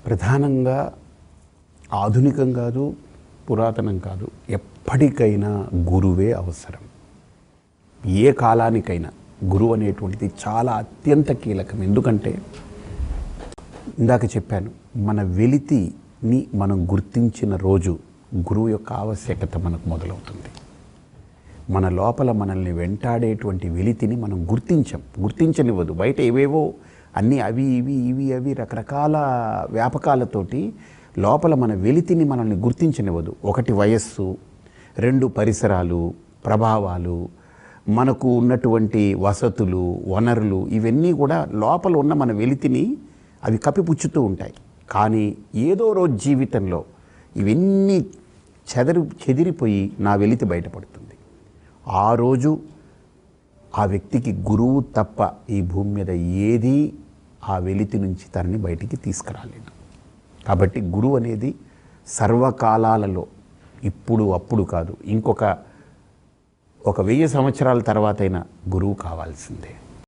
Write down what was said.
ప్రధానంగా ఆధునికం కాదు, పురాతనం కాదు, ఎప్పటికైనా గురువే అవసరం. ఏ కాలానికైనా గురువు అనేటువంటిది చాలా అత్యంత కీలకం. ఎందుకంటే ఇందాక చెప్పాను, మన వెలితిని మనం గుర్తించిన రోజు గురువు యొక్క ఆవశ్యకత మనకు మొదలవుతుంది. మన లోపల మనల్ని వెంటాడేటువంటి వెలితిని మనం గుర్తించనివ్వదు. బయట ఏవేవో అన్నీ అవి ఇవి రకరకాల వ్యాపకాలతోటి లోపల మన వెలితిని మనల్ని గుర్తించనివ్వదు. ఒకటి వయస్సు, రెండు పరిసరాలు, ప్రభావాలు, మనకు ఉన్నటువంటి వసతులు, వనరులు, ఇవన్నీ కూడా లోపల ఉన్న మన వెలితిని అవి కప్పిపుచ్చుతూ ఉంటాయి. కానీ ఏదో రోజు జీవితంలో ఇవన్నీ చెదిరిపోయి నా వెలితి బయటపడుతుంది. ఆ రోజు ఆ వ్యక్తికి గురువు తప్ప ఈ భూమి మీద ఏది ఆ వెలితి నుంచి తనని బయటికి తీసుకురాలేదు. కాబట్టి గురువు అనేది సర్వకాలాలలో, ఇప్పుడు అప్పుడు కాదు, ఇంకొక 1000 సంవత్సరాల తర్వాతైనా గురువు కావాల్సిందే.